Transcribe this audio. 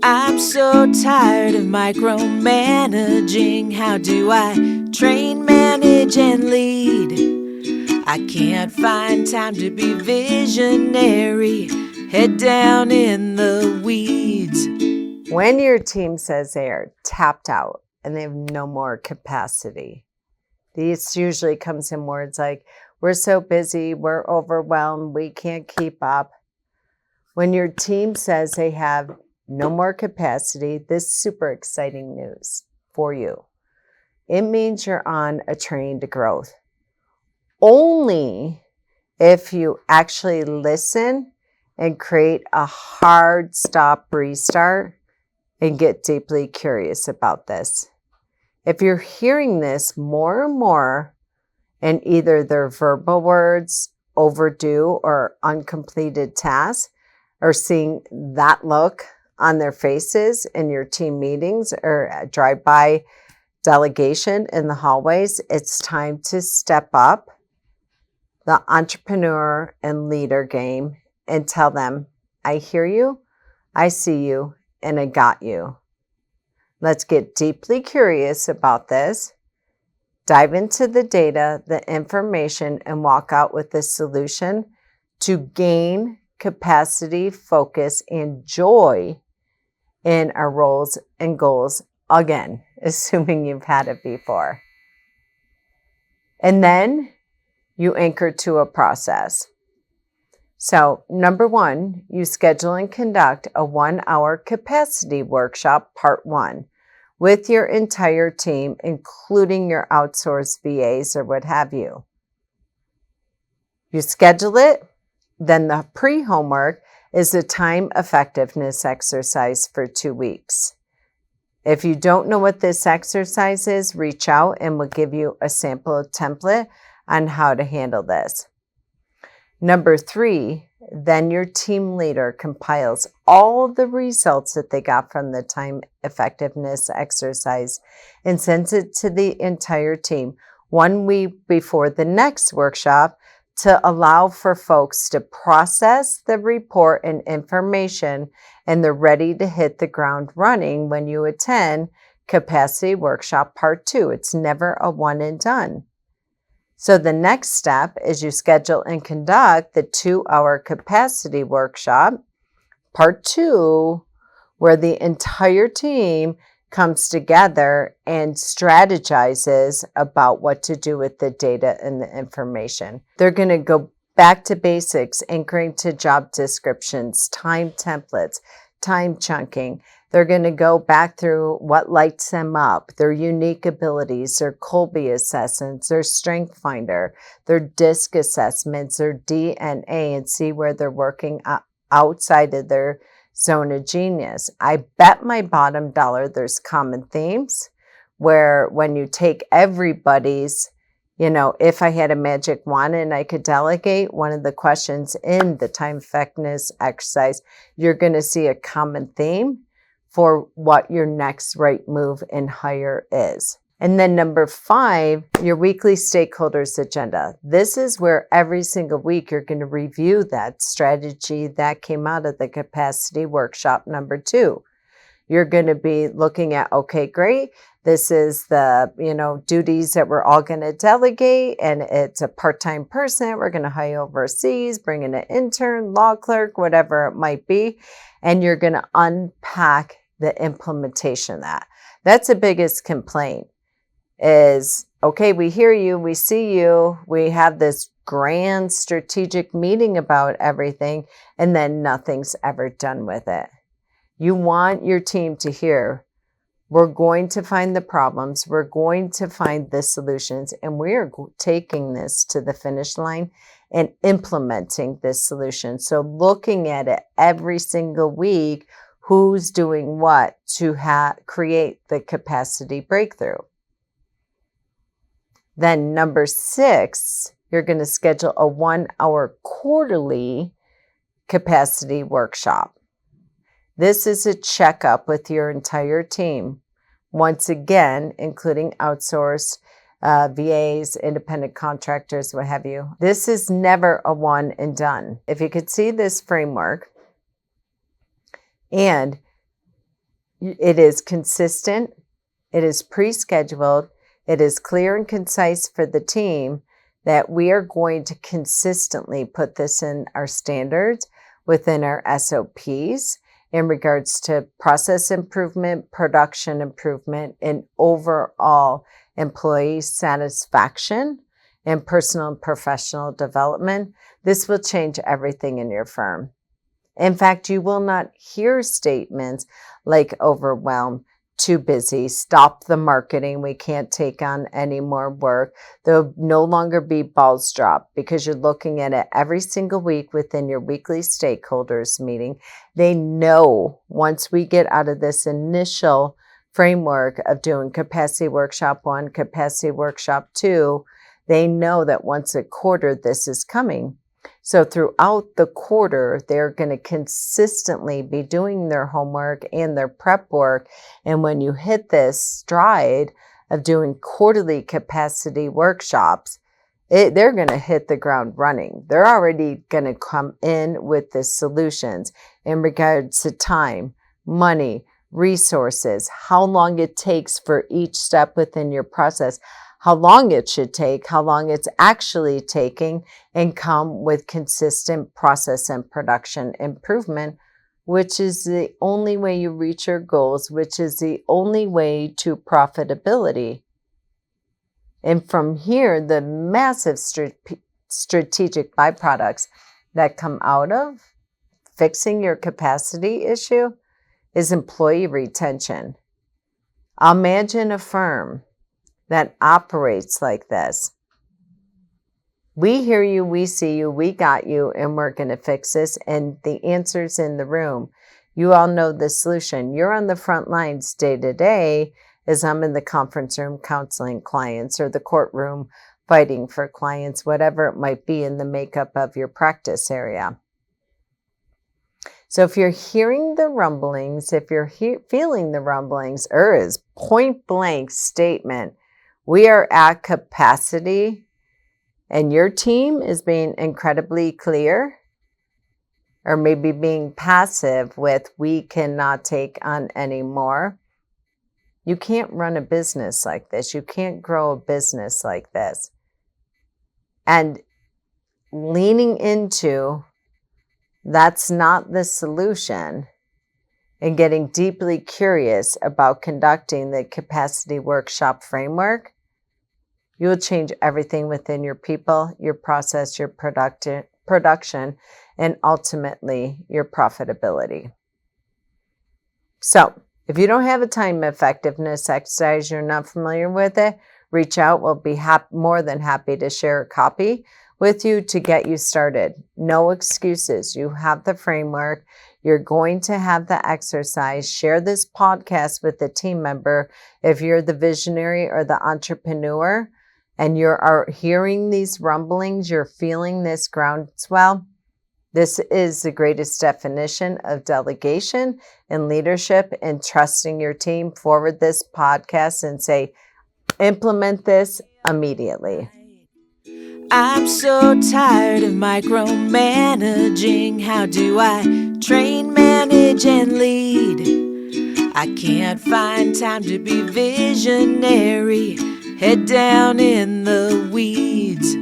I'm so tired of micromanaging. How do I train, manage, and lead? I can't find time to be visionary. Head down in the weeds. When your team says they are tapped out and they have no more capacity, these usually comes in words like, we're so busy, we're overwhelmed, we can't keep up. When your team says they have no more capacity, this is super exciting news for you. It means you're on a train to growth. Only if you actually listen and create a hard stop restart and get deeply curious about this. If you're hearing this more and more, and either their verbal words, overdue or uncompleted tasks, or seeing that look on their faces in your team meetings or drive-by delegation in the hallways, it's time to step up the entrepreneur and leader game and tell them, I hear you, I see you, and I got you. Let's get deeply curious about this, dive into the data, the information, and walk out with a solution to gain capacity, focus, and joy in our roles and goals again, assuming you've had it before. And then you anchor to a process. So, number one, you schedule and conduct a 1-hour capacity workshop, part 1, with your entire team, including your outsourced VAs or what have you. You schedule it, then the pre-homework is a time effectiveness exercise for 2 weeks. If you don't know what this exercise is, reach out and we'll give you a sample template on how to handle this. Number 3, then your team leader compiles all the results that they got from the time effectiveness exercise and sends it to the entire team 1 week before the next workshop to allow for folks to process the report and information, and they're ready to hit the ground running when you attend Capacity Workshop Part 2. It's never a one and done. So the next step is you schedule and conduct the 2-hour capacity workshop, part 2, where the entire team comes together and strategizes about what to do with the data and the information. They're going to go back to basics, anchoring to job descriptions, time templates, time chunking. They're going to go back through what lights them up, their unique abilities, their Colby assessments, their Strength Finder, their DISC assessments, their DNA, and see where they're working outside of their zone of genius. I bet my bottom dollar there's common themes where when you take everybody's, if I had a magic wand and I could delegate one of the questions in the time effectiveness exercise, you're going to see a common theme for what your next right move and hire is. And then number 5, your weekly stakeholders agenda. This is where every single week you're going to review that strategy that came out of the capacity workshop number 2. You're going to be looking at, okay, great. This is the, duties that we're all going to delegate, and it's a part-time person. We're going to hire overseas, bring in an intern, law clerk, whatever it might be. And you're going to unpack the implementation of that. That's the biggest complaint is, okay, we hear you, we see you, we have this grand strategic meeting about everything, and then nothing's ever done with it. You want your team to hear, we're going to find the problems, we're going to find the solutions, and we're taking this to the finish line and implementing this solution. So looking at it every single week, who's doing what to create the capacity breakthrough. Then number 6, you're going to schedule a 1-hour quarterly capacity workshop. This is a checkup with your entire team. Once again, including outsourced VAs, independent contractors, what have you. This is never a one and done. If you could see this framework, and It is consistent. It is pre-scheduled. It is clear and concise for the team that we are going to consistently put this in our standards within our SOPs in regards to process improvement, production improvement, and overall employee satisfaction and personal and professional development. This will change everything in your firm. In fact, you will not hear statements like overwhelmed, too busy, stop the marketing, we can't take on any more work. There'll no longer be balls dropped because you're looking at it every single week within your weekly stakeholders meeting. They know once we get out of this initial framework of doing capacity workshop 1, capacity workshop 2, they know that once a quarter this is coming. So throughout the quarter, they're going to consistently be doing their homework and their prep work. And when you hit this stride of doing quarterly capacity workshops, they're going to hit the ground running. They're already going to come in with the solutions in regards to time, money, resources, how long it takes for each step within your process, how long it should take, how long it's actually taking, and come with consistent process and production improvement, which is the only way you reach your goals, which is the only way to profitability. And from here, the massive strategic byproducts that come out of fixing your capacity issue is employee retention. Imagine a firm that operates like this. We hear you, we see you, we got you, and we're going to fix this. And the answer's in the room. You all know the solution. You're on the front lines day to day as I'm in the conference room counseling clients or the courtroom fighting for clients, whatever it might be in the makeup of your practice area. So if you're hearing the rumblings, if you're feeling the rumblings, is point blank statement, we are at capacity and your team is being incredibly clear or maybe being passive with we cannot take on any more. You can't run a business like this. You can't grow a business like this. And leaning into that's not the solution and getting deeply curious about conducting the capacity workshop framework, you will change everything within your people, your process, your production, and ultimately your profitability. So if you don't have a time effectiveness exercise, you're not familiar with it, reach out. We'll be more than happy to share a copy with you to get you started. No excuses. You have the framework. You're going to have the exercise. Share this podcast with a team member. If you're the visionary or the entrepreneur and you are hearing these rumblings, you're feeling this groundswell, this is the greatest definition of delegation and leadership and trusting your team. Forward this podcast and say, implement this immediately. I'm so tired of micromanaging. How do I train, manage, and lead? I can't find time to be visionary. Head down in the weeds.